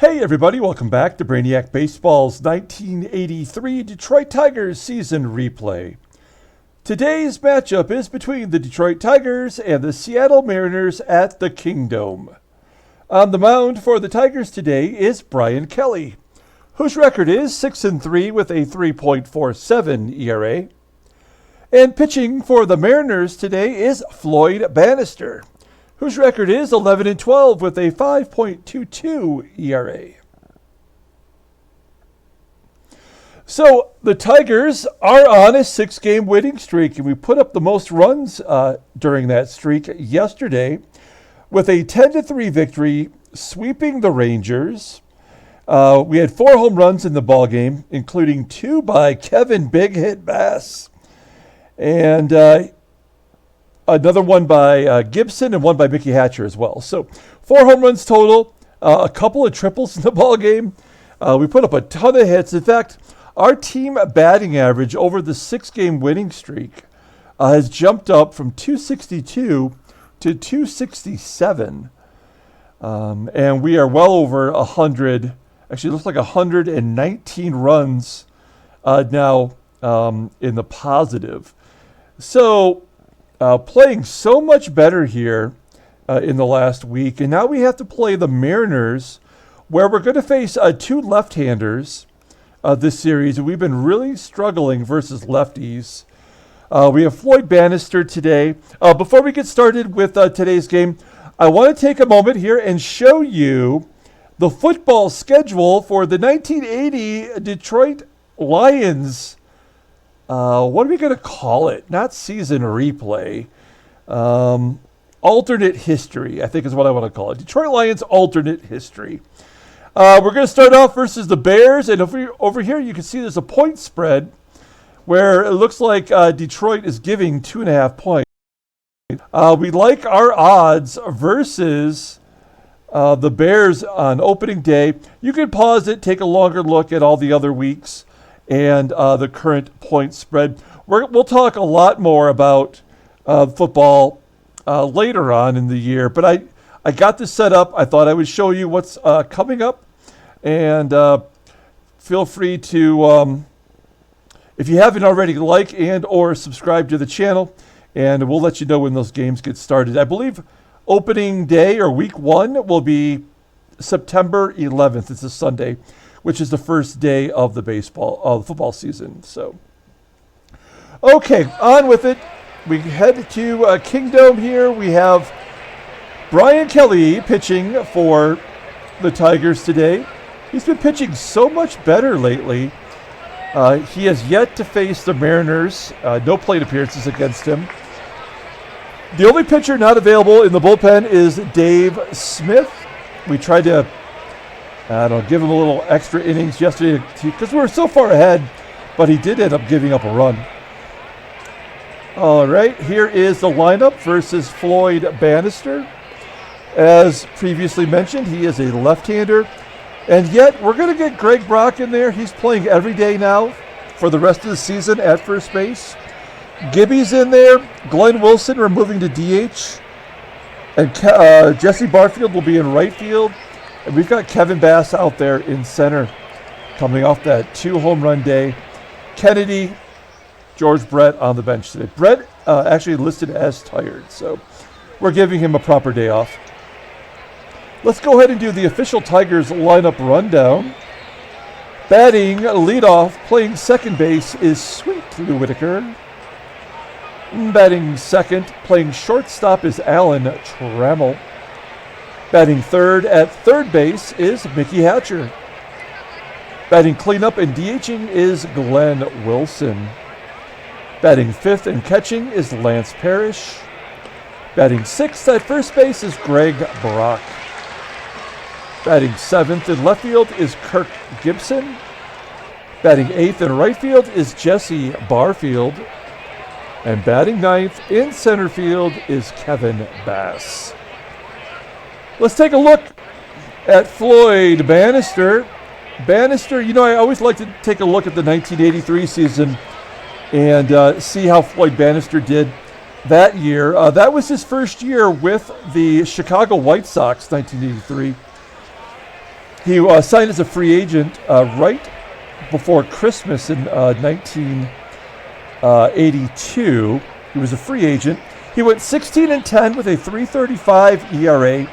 Hey everybody, welcome back to Brainiac Baseball's 1983 Detroit Tigers season replay. Today's matchup is between the Detroit Tigers and the Seattle Mariners at the Kingdome. On the mound for the Tigers today is Bryan Kelly, whose record is 6-3 with a 3.47 ERA. And pitching for the Mariners today is Floyd Bannister, whose record is 11-12 with a 5.22 ERA. So the Tigers are on a 6-game winning streak, and we put up the most runs during that streak yesterday with a 10-3 victory, sweeping the Rangers. We had 4 home runs in the ballgame, including 2 by Kevin Big Hit Bass, and another one by Gibson and one by Mickey Hatcher as well. So 4 home runs total, a couple of triples in the ball game. We put up a ton of hits. In fact, our team batting average over the 6-game winning streak has jumped up from 262 to 267. And we are well over 100. Actually, it looks like 119 runs now in the positive. So playing so much better here in the last week. And now we have to play the Mariners, where we're going to face 2 left-handers this series. And we've been really struggling versus lefties. We have Floyd Bannister today. Before we get started with today's game, I want to take a moment here and show you the football schedule for the 1980 Detroit Lions. What are we going to call it? Not season replay. Alternate history, I think is what I want to call it. Detroit Lions alternate history. We're going to start off versus the Bears. And over here, you can see there's a point spread where it looks like Detroit is giving 2.5 points. We like our odds versus the Bears on opening day. You can pause it, take a longer look at all the other weeks and the current point spread. We'll talk a lot more about football later on in the year, but I got this set up. I thought I would show you what's coming up, and feel free to, if you haven't already, like and or subscribe to the channel, and we'll let you know when those games get started. I believe opening day or week 1 will be September 11th. It's a Sunday, which is the first day of the football season. So, okay, on with it. We head to Kingdome here. We have Bryan Kelly pitching for the Tigers today. He's been pitching so much better lately. He has yet to face the Mariners. No plate appearances against him. The only pitcher not available in the bullpen is Dave Smith. We tried to give him a little extra innings yesterday because we were so far ahead, but he did end up giving up a run. All right, here is the lineup versus Floyd Bannister. As previously mentioned, he is a left-hander, and yet we're going to get Greg Brock in there. He's playing every day now for the rest of the season at first base. Gibby's in there. Glenn Wilson, we're moving to DH. And Jesse Barfield will be in right field. And we've got Kevin Bass out there in center coming off that 2 home run day. Kennedy, George Brett on the bench today. Brett actually listed as tired, so we're giving him a proper day off. Let's go ahead and do the official Tigers lineup rundown. Batting leadoff, playing second base, is Sweet Whitaker. Batting second, playing shortstop, is Alan Trammell. Batting third at third base is Mickey Hatcher. Batting cleanup and DHing is Glenn Wilson. Batting fifth and catching is Lance Parrish. Batting sixth at first base is Greg Brock. Batting seventh in left field is Kirk Gibson. Batting eighth in right field is Jesse Barfield. And batting ninth in center field is Kevin Bass. Let's take a look at Floyd Bannister. Bannister, I always like to take a look at the 1983 season and see how Floyd Bannister did that year. That was his first year with the Chicago White Sox, 1983. He signed as a free agent right before Christmas in 1982. He was a free agent. He went 16-10 with a 3.35 ERA,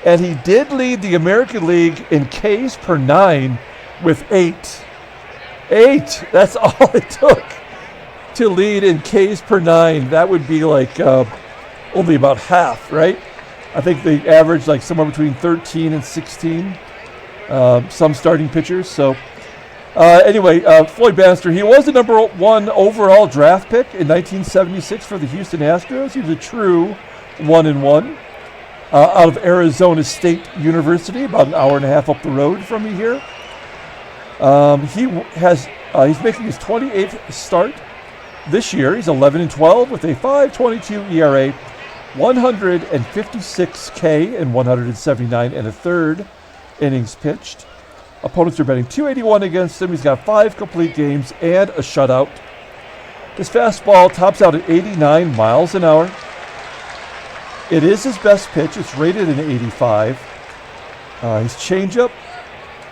and he did lead the American League in Ks per 9 with 8. 8. That's all it took to lead in Ks per 9. That would be like only about half, right? I think they averaged like somewhere between 13 and 16. Some starting pitchers. So anyway, Floyd Bannister, he was the number 1 overall draft pick in 1976 for the Houston Astros. He was a true 1-1 out of Arizona State University, about an hour and a half up the road from me here. He's making his 28th start this year. He's 11-12 with a 5.22 ERA, 156 K and 179 and a third innings pitched. Opponents are betting 281 against him. He's got 5 complete games and a shutout. His fastball tops out at 89 miles an hour. It is his best pitch. It's rated an 85. His changeup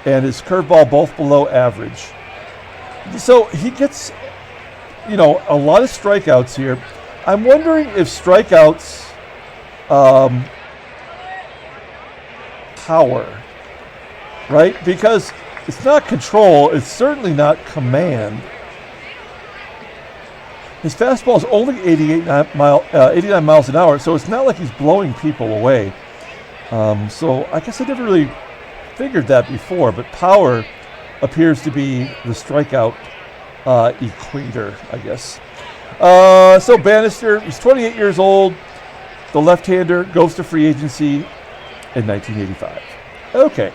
and his curveball both below average. So he gets, a lot of strikeouts here. I'm wondering if strikeouts power, right? Because it's not control. It's certainly not command. His fastball is only 89 miles an hour, so it's not like he's blowing people away. So I guess I never really figured that before, but power appears to be the strikeout equator, I guess. So Bannister, he's 28 years old. The left-hander goes to free agency in 1985. Okay.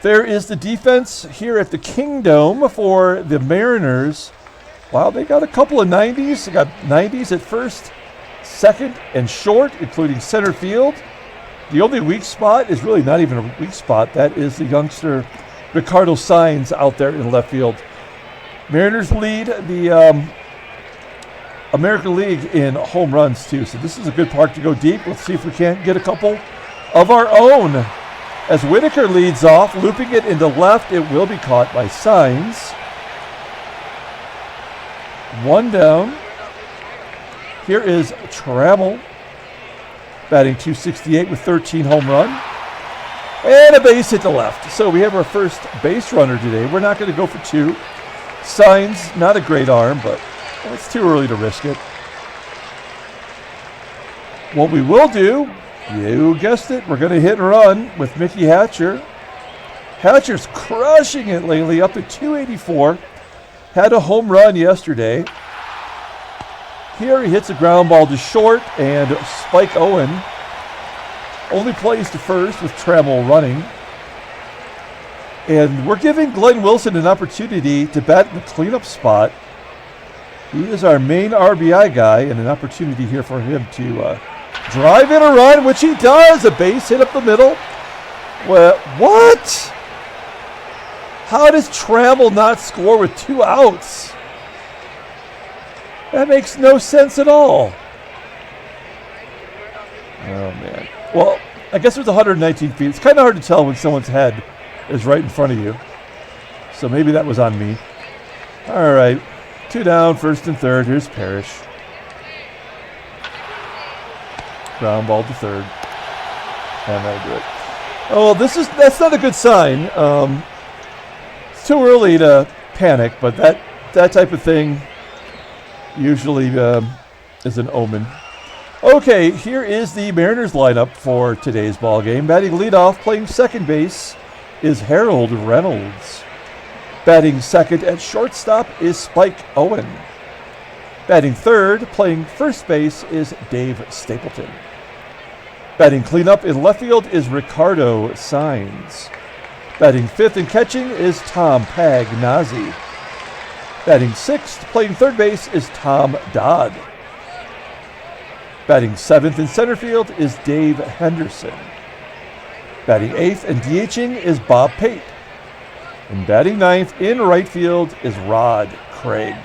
There is the defense here at the Kingdome for the Mariners. Wow, they got a couple of 90s. They got 90s at first, second, and short, including center field. The only weak spot is really not even a weak spot. That is the youngster Ricardo Saenz out there in left field. Mariners lead the American League in home runs, too. So this is a good park to go deep. Let's see if we can't get a couple of our own. As Whitaker leads off, looping it into left, it will be caught by Saenz. 1 down. Here is Trammell, batting .268 with 13 home run. And a base hit to left. So we have our first base runner today. We're not going to go for 2. Saenz, not a great arm, but it's too early to risk it. What we will do, you guessed it, we're going to hit and run with Mickey Hatcher. Hatcher's crushing it lately, up to 284. Had a home run yesterday. Here he hits a ground ball to short, and Spike Owen only plays to first with Trammell running. And we're giving Glenn Wilson an opportunity to bat in the cleanup spot. He is our main RBI guy, and an opportunity here for him to drive in a run, which he does. A base hit up the middle. Well, what? How does Trammell not score with 2 outs? That makes no sense at all. Oh, man. Well, I guess it was 119 feet. It's kind of hard to tell when someone's head is right in front of you. So maybe that was on me. All right. 2 down, first and third. Here's Parrish. Ground ball to third. And that'll do it. Oh, that's not a good sign. It's too early to panic, but that type of thing usually is an omen. Okay, here is the Mariners lineup for today's ball game. Batting leadoff, playing second base, is Harold Reynolds. Batting second at shortstop is Spike Owen. Batting third, playing first base, is Dave Stapleton. Batting cleanup in left field is Ricardo Saenz. Batting fifth and catching is Tom Pagnozzi. Batting sixth, playing third base, is Tom Dodd. Batting seventh in center field is Dave Henderson. Batting eighth and DHing is Bob Pate. And batting ninth in right field is Rod Craig.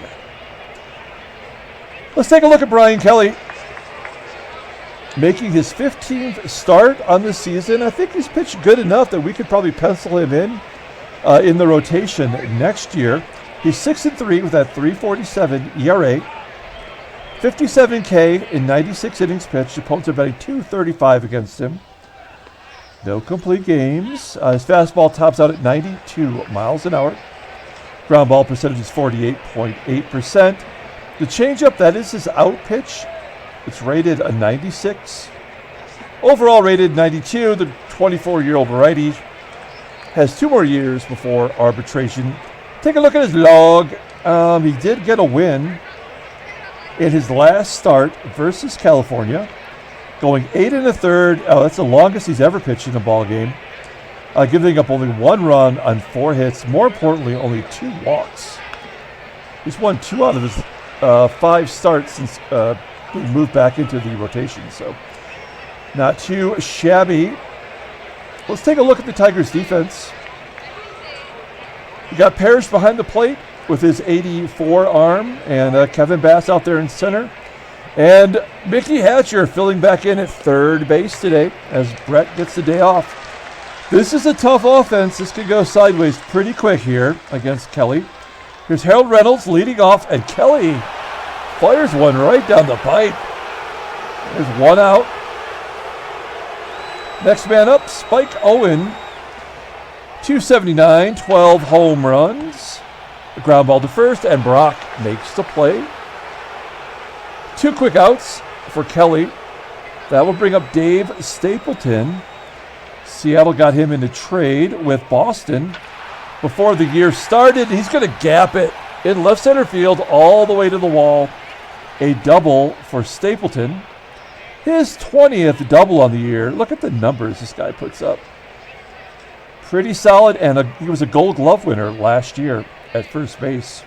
Let's take a look at Brian Kelly. making his 15th start on the season. I think he's pitched good enough that we could probably pencil him in the rotation next year. He's 6-3 with that 3.47 ERA. 57K in 96 innings pitched. Opponents are betting 235 against him. No complete games. His fastball tops out at 92 miles an hour. Ground ball percentage is 48.8%. The changeup, that is his out pitch. It's rated a 96. Overall rated 92. The 24-year-old righty has 2 more years before arbitration. Take a look at his log. He did get a win in his last start versus California, going 8 1/3. Oh, that's the longest he's ever pitched in a ball game. Giving up only 1 run on 4 hits. More importantly, only 2 walks. He's won 2 out of his 5 starts since being moved back into the rotation. So not too shabby. Let's take a look at the Tigers' defense. We got Parrish behind the plate with his 84 arm, and Kevin Bass out there in center. And Mickey Hatcher filling back in at third base today as Brett gets the day off. This is a tough offense. This could go sideways pretty quick here against Kelly. Here's Harold Reynolds leading off, and Kelly fires one right down the pipe. There's 1 out. Next man up, Spike Owen. 279, 12 home runs. The ground ball to first, and Brock makes the play. 2 quick outs for Kelly. That will bring up Dave Stapleton. Seattle got him in a trade with Boston before the year started. He's going to gap it in left center field all the way to the wall. A double for Stapleton. His 20th double on the year. Look at the numbers this guy puts up. Pretty solid, and he was a Gold Glove winner last year at first base.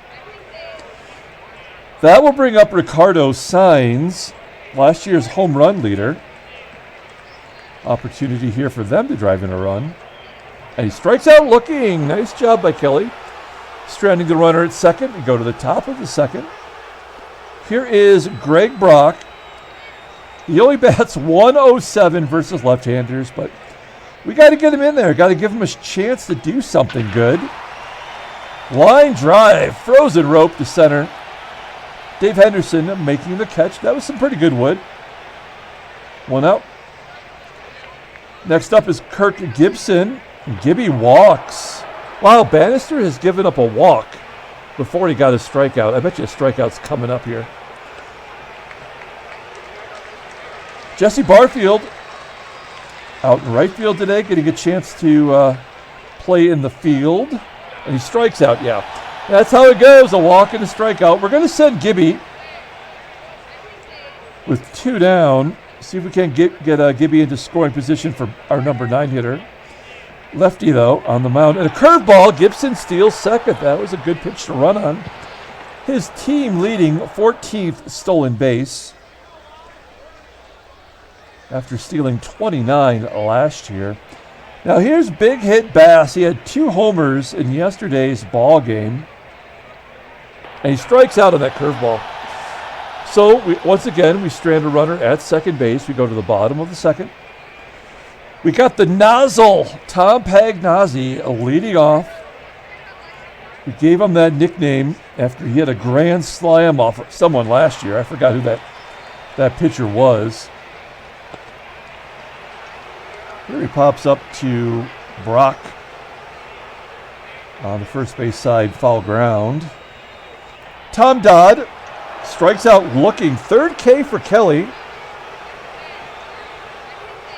That will bring up Ricardo Saenz, last year's home run leader. Opportunity here for them to drive in a run. And he strikes out looking. Nice job by Kelly. Stranding the runner at second. We go to the top of the second. Here is Greg Brock. He only bats 107 versus left-handers, but we got to get him in there. Got to give him a chance to do something good. Line drive, frozen rope to center. Dave Henderson making the catch. That was some pretty good wood. 1 out. Next up is Kirk Gibson. Gibby walks. Wow, Bannister has given up a walk before he got a strikeout. I bet you a strikeout's coming up here. Jesse Barfield out in right field today, getting a chance to play in the field. And he strikes out, yeah. That's how it goes, a walk and a strikeout. We're going to send Gibby with 2 down. See if we can get Gibby into scoring position for our number 9 hitter. Lefty, though, on the mound. And a curveball. Gibson steals second. That was a good pitch to run on. His team leading 14th stolen base after stealing 29 last year. Now here's big hit Bass. He had 2 homers in yesterday's ball game. And he strikes out on that curveball. So once again, we strand a runner at second base. We go to the bottom of the second. We got the nozzle, Tom Pagnozzi, leading off. We gave him that nickname after he had a grand slam off of someone last year. I forgot who that pitcher was. Here he pops up to Brock on the first base side, foul ground. Tom Dodd strikes out looking. 3rd K for Kelly.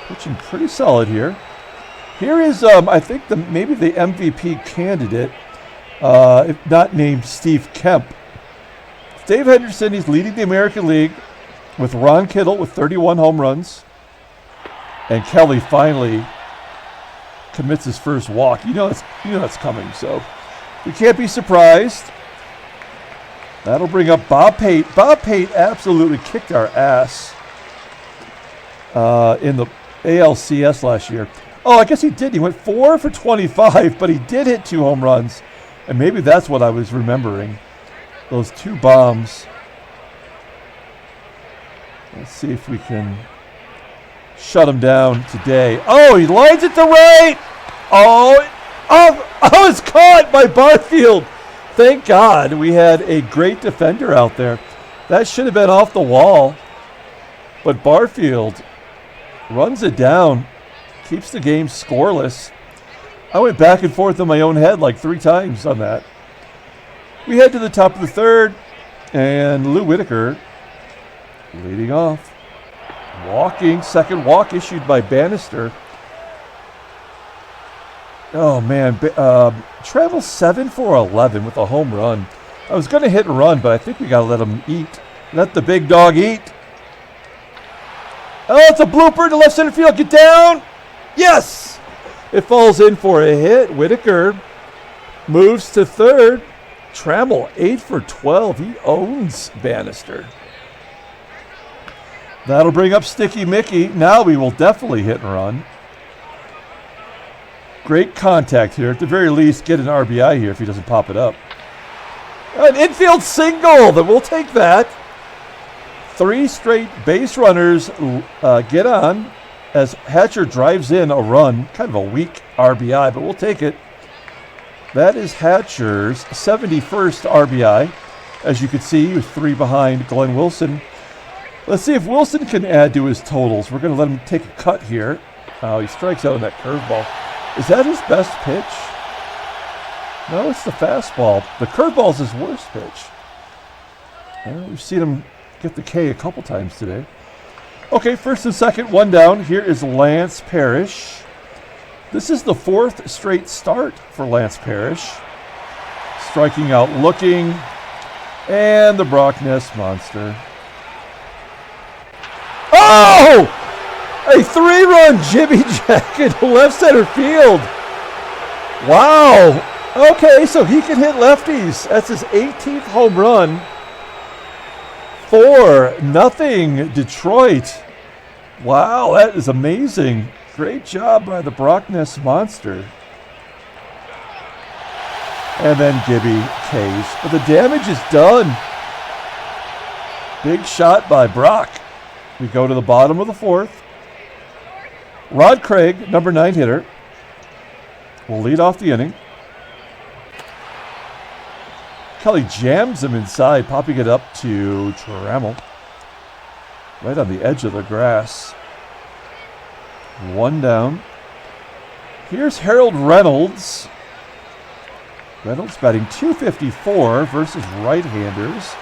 Pitching pretty solid here. Here is, I think, maybe the MVP candidate, if not named Steve Kemp. Dave Henderson, he's leading the American League with Ron Kittle with 31 home runs. And Kelly finally commits his first walk. You know that's coming, so we can't be surprised. That'll bring up Bob Pate. Bob Pate absolutely kicked our ass in the ALCS last year. Oh, I guess he did. He went 4 for 25, but he did hit 2 home runs. And maybe that's what I was remembering. Those 2 bombs. Let's see if we can shut him down today. Oh, he lines it to right. Oh, it's caught by Barfield. Thank God we had a great defender out there. That should have been off the wall. But Barfield runs it down, keeps the game scoreless. I went back and forth in my own head like 3 times on that. We head to the top of the third, and Lou Whitaker leading off. Walking, second walk issued by Bannister. Oh, man. Trammell 7 for 11 with a home run. I was going to hit and run, but I think we got to let him eat. Let the big dog eat. Oh, it's a blooper to left center field. Get down. Yes. It falls in for a hit. Whitaker moves to third. Trammell 8 for 12. He owns Bannister. That'll bring up Sticky Mickey. Now we will definitely hit and run. Great contact here. At the very least, get an RBI here if he doesn't pop it up. An infield single. Then we'll take that. 3 straight base runners get on as Hatcher drives in a run. Kind of a weak RBI, but we'll take it. That is Hatcher's 71st RBI. As you can see, he was 3 behind Glenn Wilson. Let's see if Wilson can add to his totals. We're going to let him take a cut here. Oh, he strikes out on that curveball. Is that his best pitch? No, it's the fastball. The curveball's his worst pitch. Well, we've seen him get the K a couple times today. Okay, first and second, 1 down. Here is Lance Parrish. This is the 4th straight start for Lance Parrish. Striking out, looking, and the Brockness monster. Oh! A 3-run jimmy jack into left center field. Wow. Okay, so he can hit lefties. That's his 18th home run. 4-0 Detroit. Wow, that is amazing. Great job by the Brockness monster. And then Gibby K's. But the damage is done. Big shot by Brock. We go to the bottom of the 4th. Rod Craig, number 9 hitter, will lead off the inning. Kelly jams him inside, popping it up to Trammell. Right on the edge of the grass. 1 down. Here's Harold Reynolds. Reynolds batting .254 versus right-handers.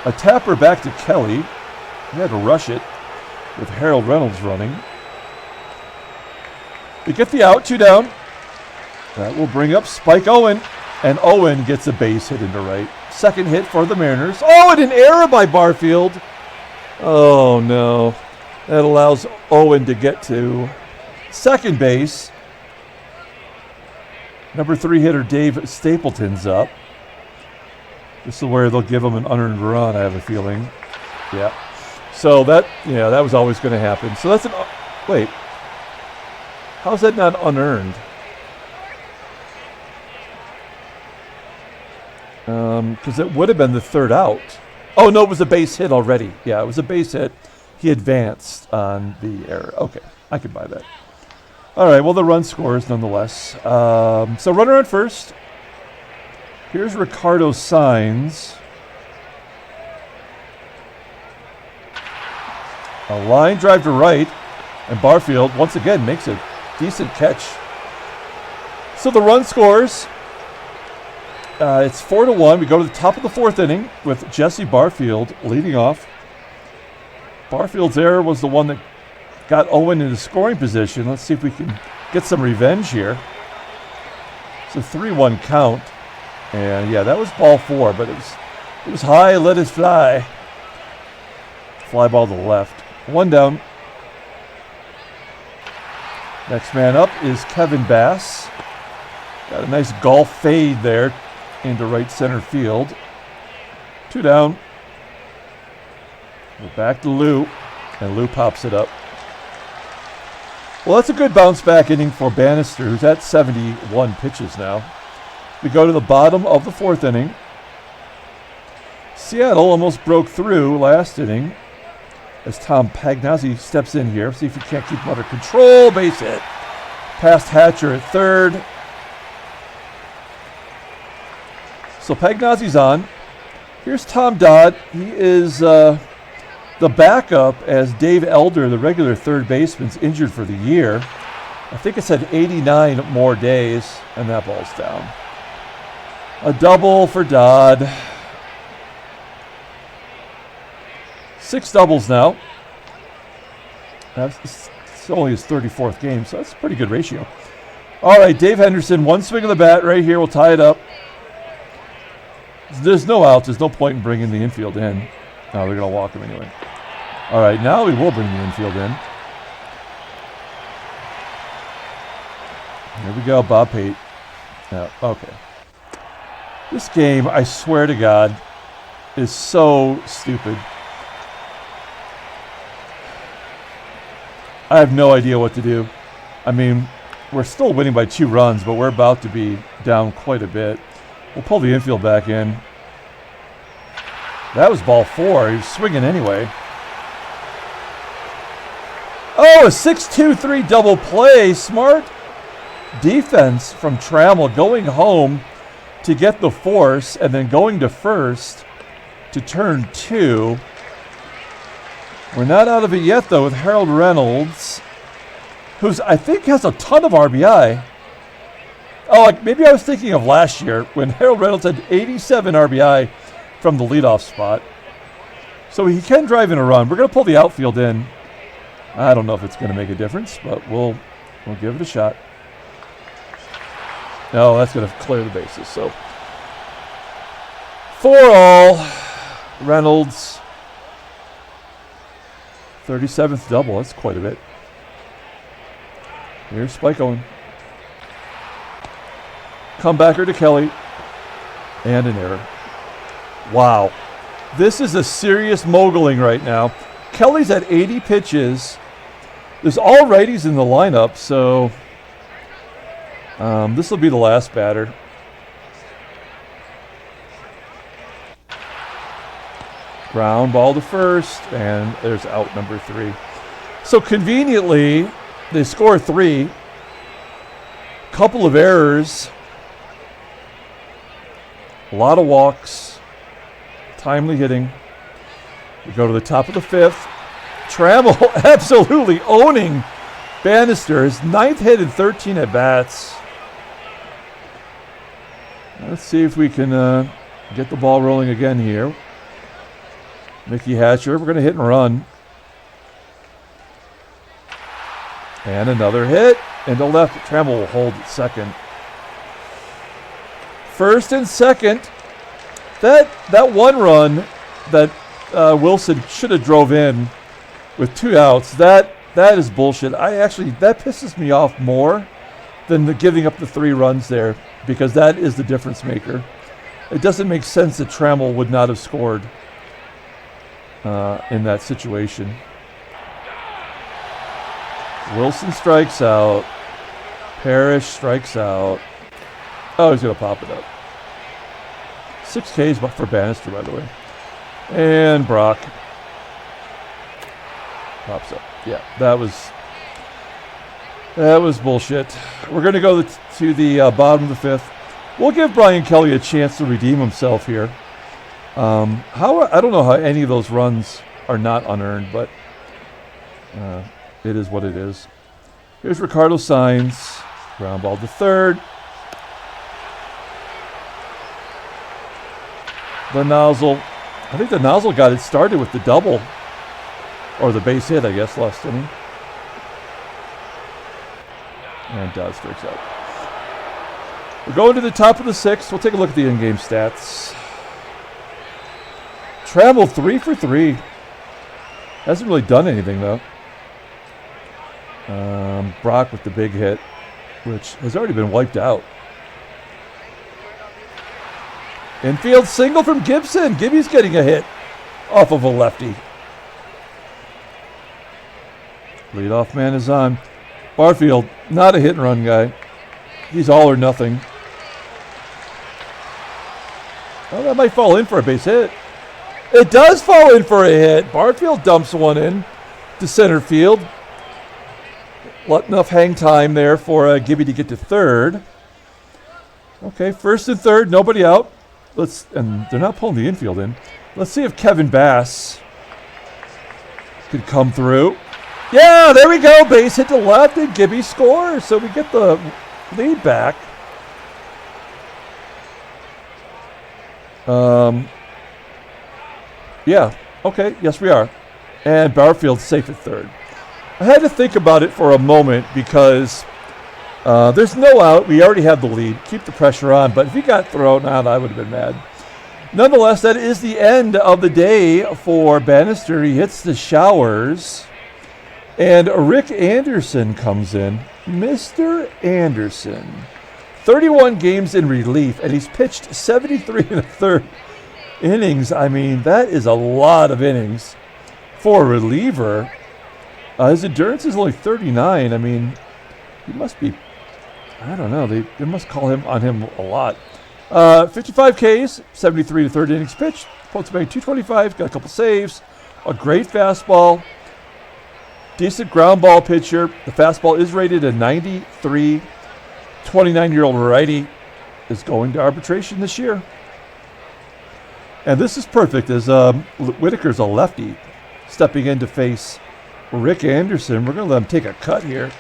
A tapper back to Kelly. He had to rush it with Harold Reynolds running. We get the out, 2 down. That will bring up Spike Owen, and Owen gets a base hit into right. Second hit for the Mariners. Oh, and an error by Barfield. Oh, no. That allows Owen to get to second base. Number 3 hitter Dave Stapleton's up. This is where they'll give him an unearned run, I have a feeling. Yeah. So that was always going to happen. So that's wait. How's that not unearned? Because it would have been the 3rd out. Oh, no, it was a base hit already. Yeah, it was a base hit. He advanced on the error. Okay, I could buy that. All right, well, the run scores nonetheless. So runner on first. Here's Ricardo Saenz. A line drive to right, and Barfield once again makes a decent catch. So the run scores. It's 4-1. We go to the top of the 4th inning with Jesse Barfield leading off. Barfield's error was the one that got Owen into scoring position. Let's see if we can get some revenge here. It's a 3-1 count. And yeah, that was ball 4, but it was high, let it fly. Fly ball to the left. 1 down. Next man up is Kevin Bass. Got a nice golf fade there into right center field. 2 down. We're back to Lou, and Lou pops it up. Well, that's a good bounce back inning for Bannister, who's at 71 pitches now. We go to the bottom of the 4th inning. Seattle almost broke through last inning. as Tom Pagnozzi steps in here. See if he can't keep him under control. Base hit. Past Hatcher at third. So Pagnozzi's on. Here's Tom Dodd. He is the backup as Dave Elder, the regular third baseman's injured for the year. I think it said 89 more days, and that ball's down. A double for Dodd. 6 doubles now. It's only his 34th game, so that's a pretty good ratio. All right, Dave Henderson, one swing of the bat right here. We'll tie it up. There's no outs. There's no point in bringing the infield in. No, they're going to walk him anyway. All right, now we will bring the infield in. Here we go, Bob Pate. Yeah, okay. This game, I swear to God, is so stupid. I have no idea what to do. I mean, we're still winning by 2 runs, but we're about to be down quite a bit. We'll pull the infield back in. That was ball 4. He was swinging anyway. Oh, a 6-2-3 double play. Smart defense from Trammell, going home to get the force and then going to first to turn 2. We're not out of it yet, though, with Harold Reynolds, who's, I think, has a ton of RBI. Oh, like maybe I was thinking of last year when Harold Reynolds had 87 RBI from the leadoff spot. So he can drive in a run. We're going to pull the outfield in. I don't know if it's going to make a difference, but we'll give it a shot. No, that's going to clear the bases. So 4-all. Reynolds. 37th double. That's quite a bit. Here's Spike Owen. Comebacker to Kelly. And an error. Wow. This is a serious moguling right now. Kelly's at 80 pitches. There's all righties in the lineup, so this will be the last batter. Ground ball to first, and there's out number 3. So conveniently, they score 3. Couple of errors. A lot of walks. Timely hitting. We go to the top of the 5th. Trammell absolutely owning Bannister. His 9th hit and 13 at-bats. Let's see if we can get the ball rolling again here. Mickey Hatcher, we're going to hit and run. And another hit. And to left, Trammell will hold at second. First and second. That one run that Wilson should have drove in with 2 outs, that is bullshit. That pisses me off more than the giving up the 3 runs there, because that is the difference maker. It doesn't make sense that Trammell would not have scored in that situation. Wilson strikes out. Parrish strikes out. Oh, he's going to pop it up. 6 Ks for Bannister, by the way. And Brock pops up. Yeah, that was bullshit. We're going to go to the bottom of the 5th. We'll give Brian Kelly a chance to redeem himself here. I don't know how any of those runs are not unearned, but it is what it is. Here's Ricardo Saenz. Ground ball to third. The nozzle. I think the nozzle got it started with the double. Or the base hit, I guess, last inning. And Dodd strikes out. We're going to the top of the 6th. We'll take a look at the in-game stats. Trammell 3 for 3. Hasn't really done anything, though. Brock with the big hit, which has already been wiped out. Infield single from Gibson. Gibby's getting a hit off of a lefty. Leadoff man is on. Barfield, not a hit and run guy. He's all or nothing. Oh, that might fall in for a base hit. It does fall in for a hit. Barfield dumps one in to center field. Enough hang time there for Gibby to get to third. Okay, first and third, nobody out. And they're not pulling the infield in. Let's see if Kevin Bass could come through. Yeah, there we go. Base hit to left and Gibby scores. So we get the lead back. Yeah, okay, yes we are. And Barfield's safe at third. I had to think about it for a moment because there's no out. We already have the lead. Keep the pressure on. But if he got thrown out, I would have been mad. Nonetheless, that is the end of the day for Bannister. He hits the showers. And Rick Anderson comes in. Mr. Anderson. 31 games in relief, and he's pitched 73 and a third innings. I mean, that is a lot of innings for a reliever. His endurance is only 39. I mean, he must be, I don't know, they must call him on him a lot. 55 Ks, 73 to third innings pitched. Post batting 225, got a couple saves, a great fastball, decent ground ball pitcher. The fastball is rated a 93. 29-year-old righty is going to arbitration this year. And this is perfect as Whitaker's a lefty stepping in to face Rick Anderson. We're going to let him take a cut here.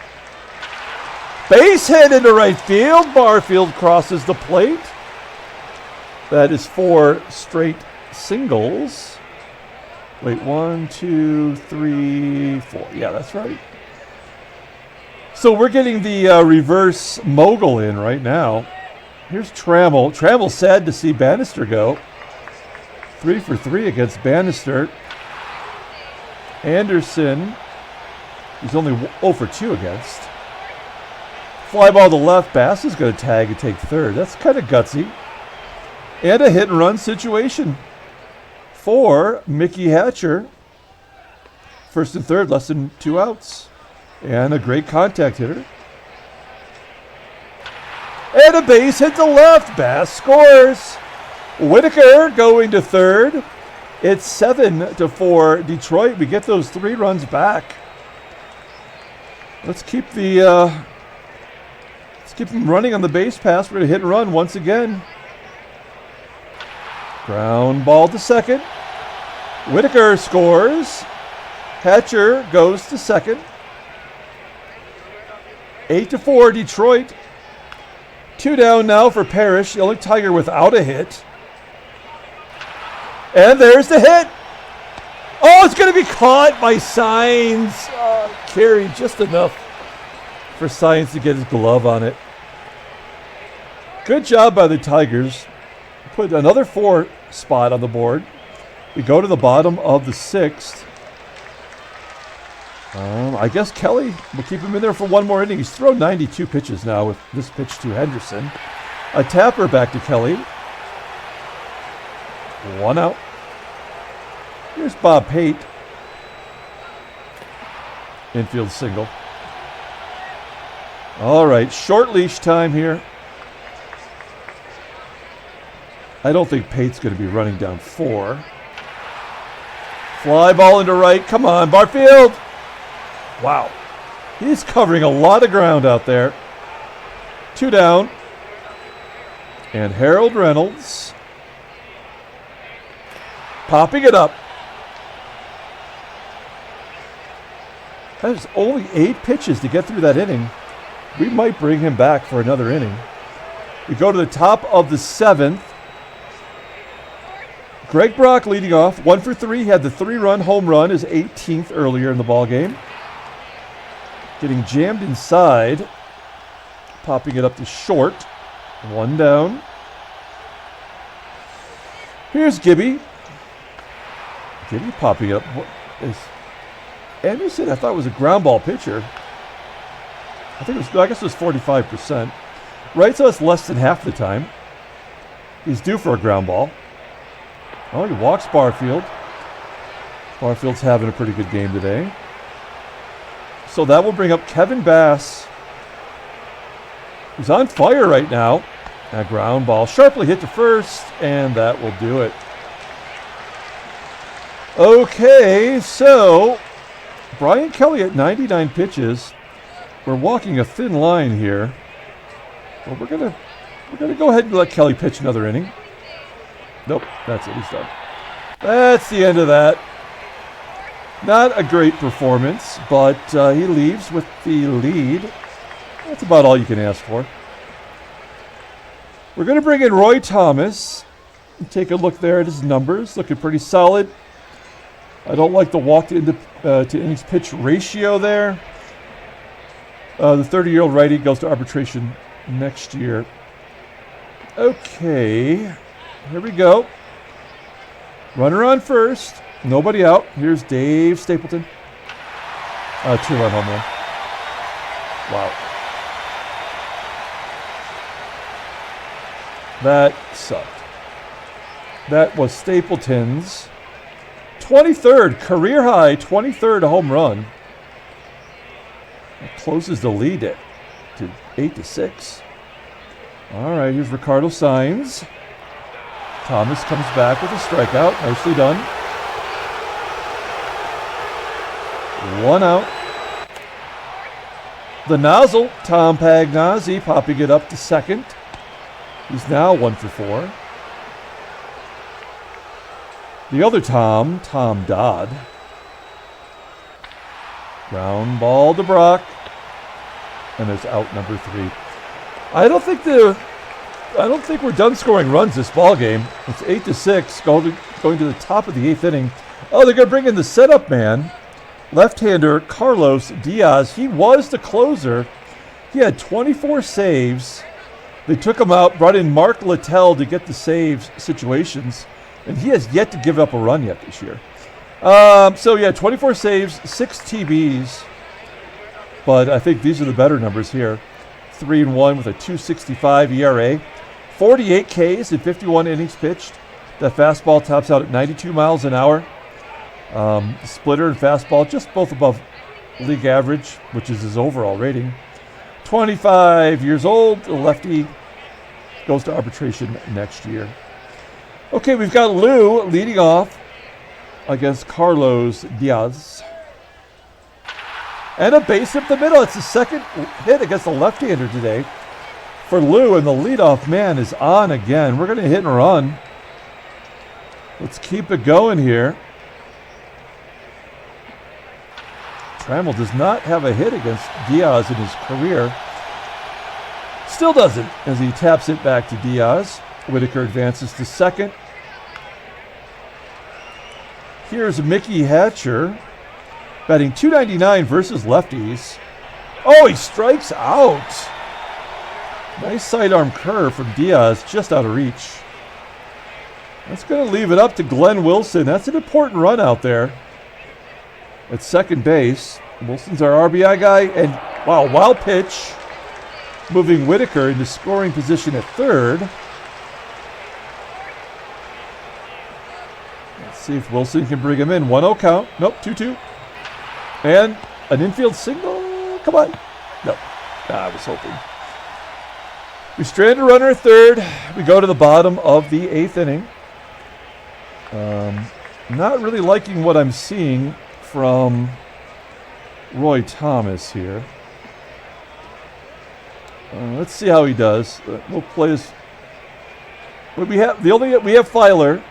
Base hit into right field. Barfield crosses the plate. That is 4 straight singles. Wait, 1, 2, 3, 4. Yeah, that's right. So we're getting the reverse mogul in right now. Here's Trammell. Trammell sad to see Bannister go. 3 for 3 against Bannister. Anderson, he's only 0 for 2 against. Fly ball to left. Bass is going to tag and take third. That's kind of gutsy. And a hit and run situation for Mickey Hatcher. First and third, less than 2 outs. And a great contact hitter. And a base hit to left. Bass scores. Whitaker going to third. It's 7-4 Detroit. We get those 3 runs back. Let's keep them running on the base pass. We're going to hit and run once again. Ground ball to second. Whitaker scores. Hatcher goes to second. 8-4 Detroit. 2 down now for Parrish, the only Tiger without a hit. And there's the hit. Oh, it's going to be caught by Saenz. Carried just enough for Saenz to get his glove on it. Good job by the Tigers. Put another 4 spot on the board. We go to the bottom of the 6th. I guess Kelly will keep him in there for one more inning. He's thrown 92 pitches now with this pitch to Henderson. A tapper back to Kelly. 1 out. Here's Bob Pate. Infield single. All right, short leash time here. I don't think Pate's going to be running down 4. Fly ball into right. Come on, Barfield. Wow. He's covering a lot of ground out there. 2 down. And Harold Reynolds popping it up. There's only 8 pitches to get through that inning. We might bring him back for another inning. We go to the top of the 7th. Greg Brock leading off. 1 for 3. He had the 3-run home run, his 18th earlier in the ballgame. Getting jammed inside. Popping it up to short. 1 down. Here's Gibby. Gibby popping up. What is Anderson? I thought it was a ground ball pitcher. I guess it was 45%. Right, so it's less than half the time. He's due for a ground ball. Oh, he walks Barfield. Barfield's having a pretty good game today. So that will bring up Kevin Bass, who's on fire right now. A ground ball sharply hit to first, and that will do it. Okay, so Brian Kelly at 99 pitches. We're walking a thin line here. Well, we're gonna go ahead and let Kelly pitch another inning. Nope, that's it. He's done. That's the end of that. Not a great performance, but he leaves with the lead. That's about all you can ask for. We're going to bring in Roy Thomas and take a look there at his numbers. Looking pretty solid. I don't like the walk to innings pitch ratio there. The 30-year-old righty goes to arbitration next year. Okay, here we go. Runner on first. Nobody out. Here's Dave Stapleton. 2-run home run. Wow. That sucked. That was Stapleton's 23rd, career high 23rd home run. That closes the lead to 8-6. All right, here's Ricardo Saenz. Thomas comes back with a strikeout. Nicely done. 1 out. The nozzle, Tom Pagnozzi, popping it up to second. He's now 1 for 4. The other Tom Dodd. Ground ball to Brock. And there's out number 3. I don't think we're done scoring runs this ball game. It's 8-6, going to the top of the 8th inning. Oh, they're going to bring in the setup man, left-hander Carlos Diaz. He was the closer. He had 24 saves. They took him out, brought in Mark Littell to get the saves situations, and he has yet to give up a run yet this year. 24 saves, 6 TBs, but I think these are the better numbers here. 3-1 with a 2.65 ERA, 48 Ks in 51 innings pitched. That fastball tops out at 92 miles an hour. Splitter and fastball just both above league average, which is his overall rating. 25 years old, the lefty goes to arbitration next year. Okay, we've got Lou leading off against Carlos Diaz. And a base up the middle. It's the second hit against the left-hander today for Lou, and the leadoff man is on again. We're going to hit and run. Let's keep it going here. Trammell does not have a hit against Diaz in his career. Still doesn't, as he taps it back to Diaz. Whitaker advances to second. Here's Mickey Hatcher, batting .299 versus lefties. Oh, he strikes out. Nice sidearm curve from Diaz, just out of reach. That's going to leave it up to Glenn Wilson. That's an important run out there at second base. Wilson's our RBI guy, and wow, wild pitch, moving Whitaker into scoring position at third. Let's see if Wilson can bring him in. 1-0 count. Nope, 2-2. And an infield single. Come on. No, I was hoping. We strand a runner at third. We go to the bottom of the 8th inning. Not really liking what I'm seeing from Roy Thomas here. Let's see how he does. We'll play this. We have Filer,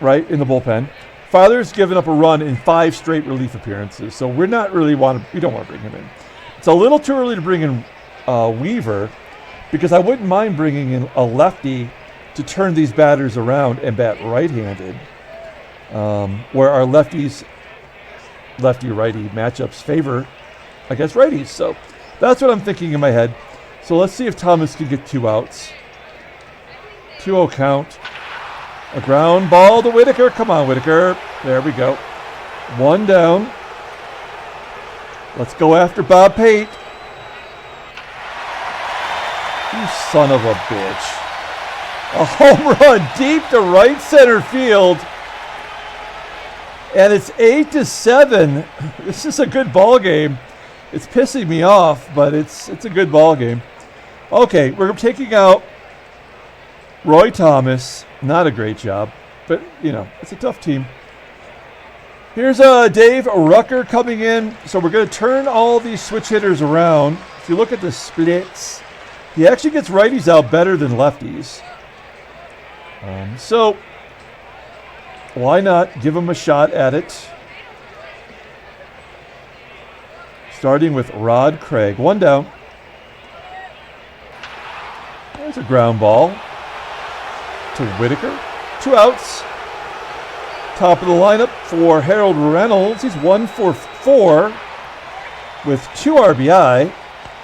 right, in the bullpen. Filer's given up a run in 5 straight relief appearances, so we don't want to bring him in. It's a little too early to bring in Weaver, because I wouldn't mind bringing in a lefty to turn these batters around and bat right-handed, where our lefty-righty matchups favor against righties. So that's what I'm thinking in my head. So let's see if Thomas can get 2 outs. 2-0 count. A ground ball to Whitaker. Come on, Whitaker. There we go. 1 down. Let's go after Bob Pate. You son of a bitch. A home run deep to right center field. And it's 8-7. This is a good ball game. It's pissing me off, but it's a good ball game. Okay, we're taking out Roy Thomas. Not a great job, but, it's a tough team. Here's Dave Rucker coming in. So we're going to turn all these switch hitters around. If you look at the splits, he actually gets righties out better than lefties. So why not give him a shot at it? Starting with Rod Craig. One down. There's a ground ball to Whitaker. 2 outs. Top of the lineup for Harold Reynolds. He's 1 for 4 with 2 RBI.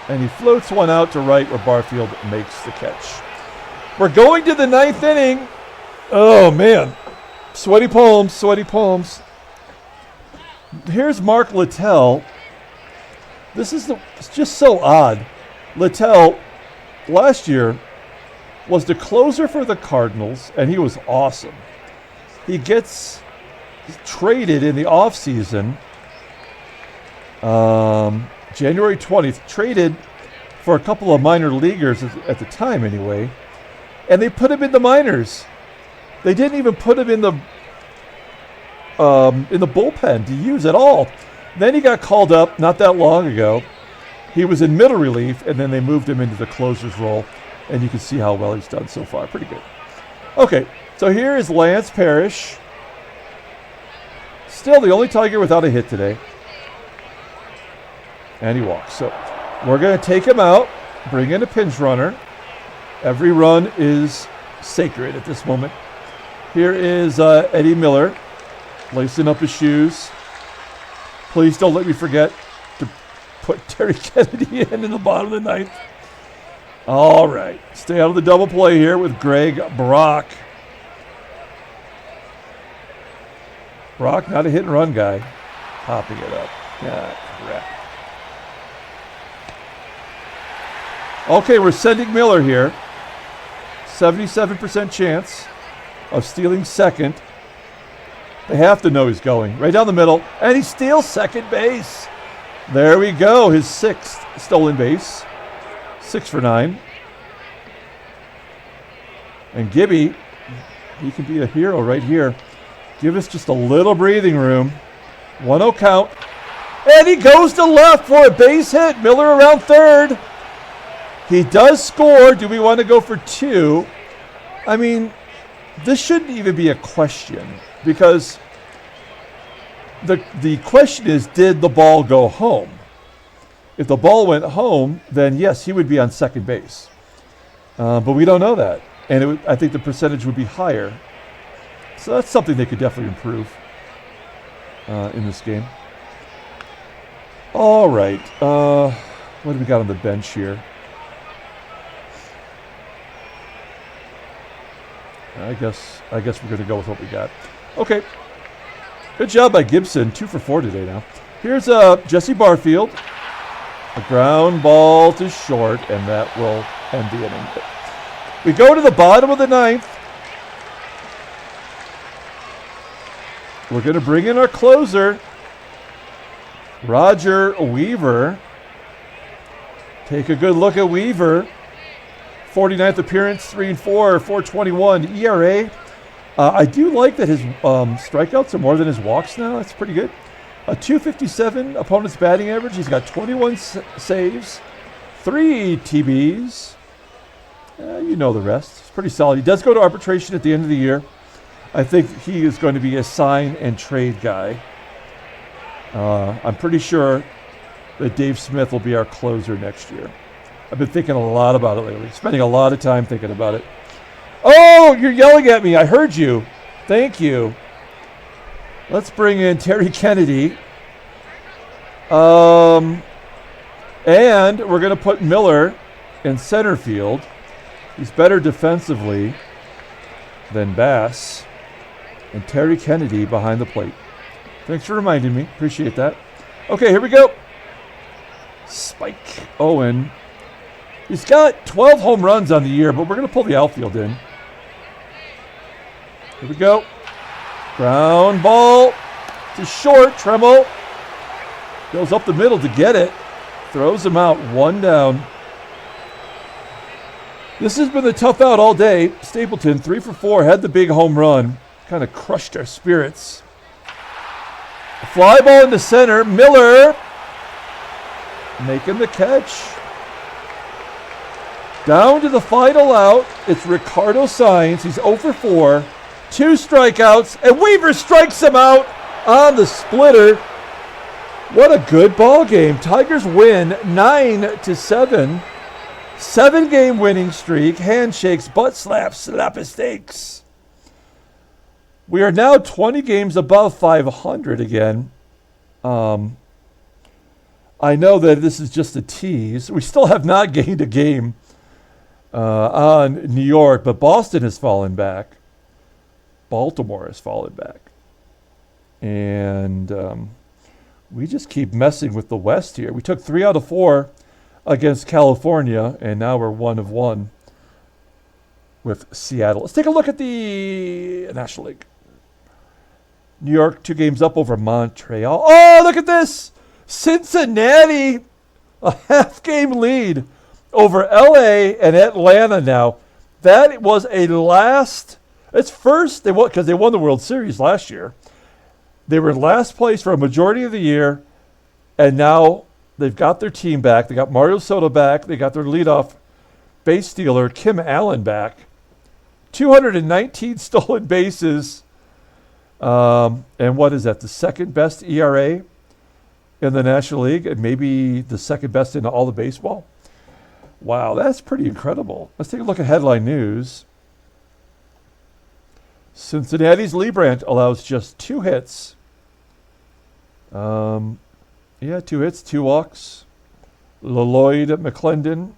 And he floats one out to right where Barfield makes the catch. We're going to the 9th inning. Oh, man. Sweaty palms, sweaty palms. Here's Mark Littell. It's just so odd. Littell, last year, was the closer for the Cardinals, and he was awesome. He gets traded in the offseason, January 20th, traded for a couple of minor leaguers at the time anyway, and they put him in the minors. They didn't even put him in the bullpen to use at all. Then he got called up not that long ago. He was in middle relief, and then they moved him into the closer's role, and you can see how well he's done so far. Pretty good. Okay, so here is Lance Parrish. Still the only Tiger without a hit today. And he walks. So we're going to take him out, bring in a pinch runner. Every run is sacred at this moment. Here is Eddie Miller, lacing up his shoes. Please don't let me forget to put Terry Kennedy in the bottom of the 9th. All right. Stay out of the double play here with Greg Brock. Brock, not a hit and run guy. Popping it up. God, crap. Okay, we're sending Miller here. 77% chance of stealing second. They have to know he's going. Right down the middle. And he steals second base. There we go. His 6th stolen base. 6 for 9. And Gibby, he can be a hero right here. Give us just a little breathing room. 1-0 count. And he goes to left for a base hit. Miller around third. He does score. Do we want to go for 2? I mean, this shouldn't even be a question because the question is, did the ball go home? If the ball went home, then yes, he would be on second base. But we don't know that. And I think the percentage would be higher. So that's something they could definitely improve in this game. All right. What do we got on the bench here? I guess we're going to go with what we got. Okay. Good job by Gibson. 2 for 4 today now. Here's Jesse Barfield. A ground ball to short, and that will end the inning. We go to the bottom of the 9th. We're going to bring in our closer, Roger Weaver. Take a good look at Weaver. 49th appearance, 3-4, 4.21 ERA. I do like that his strikeouts are more than his walks now. That's pretty good. A 257 opponent's batting average. He's got 21 saves, 3 TBs. You know the rest. It's pretty solid. He does go to arbitration at the end of the year. I think he is going to be a sign and trade guy. I'm pretty sure that Dave Smith will be our closer next year. I've been thinking a lot about it lately, spending a lot of time thinking about it. Oh, you're yelling at me. I heard you. Thank you. Let's bring in Terry Kennedy. And we're going to put Miller in center field. He's better defensively than Bass. And Terry Kennedy behind the plate. Thanks for reminding me. Appreciate that. Okay, here we go. Spike Owen. He's got 12 home runs on the year, but we're going to pull the outfield in. Here we go. Ground ball to short. Trammell goes up the middle to get it. Throws him out. 1 down. This has been the tough out all day. Stapleton, 3 for 4, had the big home run. Kind of crushed our spirits. Fly ball in the center. Miller making the catch. Down to the final out. It's Ricardo Saenz. He's 0 for 4. 2 strikeouts. And Weaver strikes him out on the splitter. What a good ball game. Tigers win 9-7. 7-game winning streak. Handshakes, butt slaps, slap-a-steaks. We are now 20 games above 500 again. I know that this is just a tease. We still have not gained a game on New York, but Boston has fallen back. Baltimore has fallen back. And we just keep messing with the West here. We took 3 out of 4 against California, and now we're 1 of 1 with Seattle. Let's take a look at the National League. New York 2 games up over Montreal. Oh, look at this! Cincinnati, a half-game lead over LA and Atlanta now. That was it's first, because they won the World Series last year. They were in last place for a majority of the year, and now they've got their team back. They got Mario Soto back. They got their leadoff base stealer, Kim Allen, back. 219 stolen bases. And what is that? The second best ERA in the National League, and maybe the second best in all of baseball. Wow, that's pretty incredible. Let's take a look at headline news. Cincinnati's Liebrandt allows just 2 hits. 2 hits, 2 walks. Lloyd McClendon,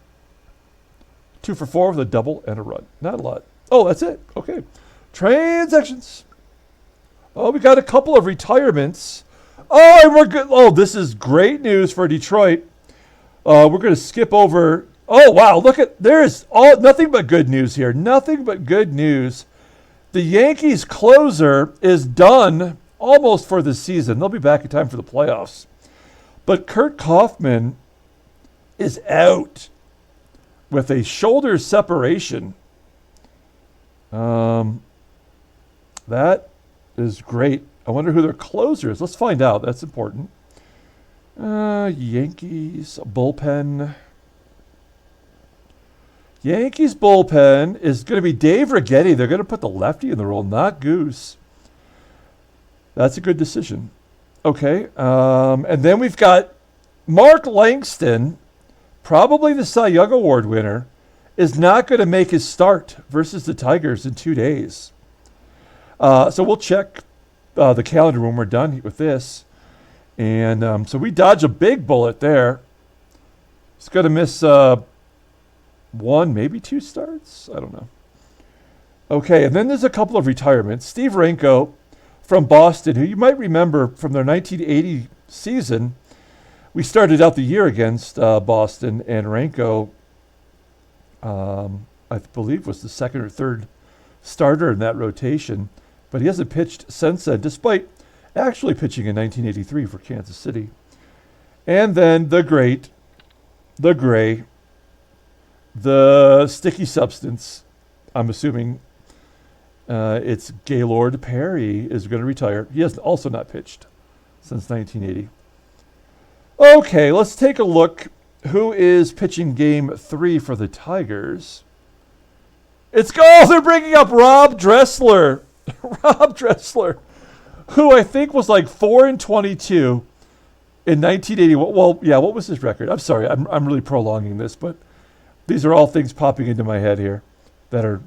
2 for 4 with a double and a run. Not a lot. Oh, that's it. Okay. Transactions. Oh, we got a couple of retirements. Oh, and we're good. Oh, this is great news for Detroit. We're going to skip over. Oh, wow. There's nothing but good news here. Nothing but good news. The Yankees closer is done almost for the season. They'll be back in time for the playoffs. But Kurt Kaufman is out with a shoulder separation. That is great. I wonder who their closer is. Let's find out. That's important. Yankees bullpen. Yankees bullpen is going to be Dave Righetti. They're going to put the lefty in the role, not Goose. That's a good decision. Okay. And then we've got Mark Langston, probably the Cy Young Award winner, is not going to make his start versus the Tigers in 2 days. So we'll check the calendar when we're done with this. And so we dodge a big bullet there. It's going to miss 1, maybe 2 starts. I don't know. Okay, and then there's a couple of retirements. Steve Renko from Boston, who you might remember from their 1980 season. We started out the year against Boston, and Renko, I believe, was the second or third starter in that rotation. But he hasn't pitched since then, despite actually pitching in 1983 for Kansas City. And then the great, the gray, the sticky substance, I'm assuming it's Gaylord Perry is going to retire. He has also not pitched since 1980. Okay, let's take a look. Who is pitching game 3 for the Tigers? They're bringing up Rob Dressler. Rob Dressler, who I think was like 4-22 in 1980. Well, yeah, what was his record? I'm sorry, I'm really prolonging this, but these are all things popping into my head here that are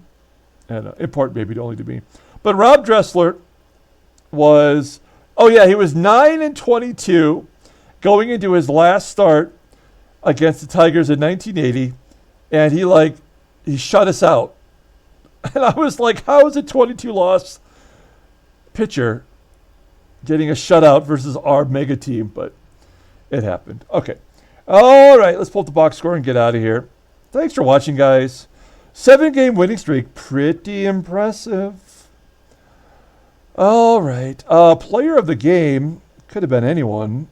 important maybe only to me. But Rob Dressler was, he was 9-22 going into his last start against the Tigers in 1980, and he shut us out. And I was like, how is a 22-loss pitcher getting a shutout versus our mega team? But it happened. Okay. All right, let's pull up the box score and get out of here. Thanks for watching, guys. 7-game winning streak. Pretty impressive. All right. Player of the game. Could have been anyone.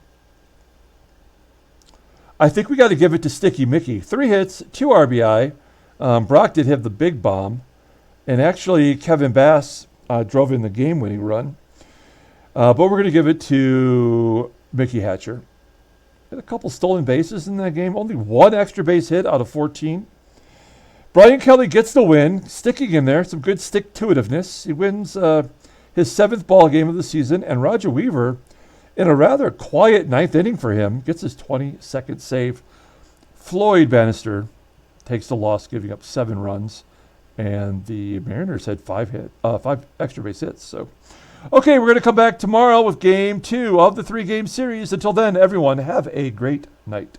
I think we got to give it to Sticky Mickey. 3 hits, 2 RBI. Brock did have the big bomb. And actually, Kevin Bass drove in the game-winning run. But we're going to give it to Mickey Hatcher. Had a couple stolen bases in that game. Only one extra base hit out of 14. Brian Kelly gets the win, sticking in there. Some good stick-to-itiveness. He wins his 7th ball game of the season. And Roger Weaver, in a rather quiet 9th inning for him, gets his 22nd save. Floyd Bannister takes the loss, giving up 7 runs. And the Mariners had 5 extra base hits. So, okay, we're going to come back tomorrow with Game 2 of the 3-game series. Until then, everyone, have a great night.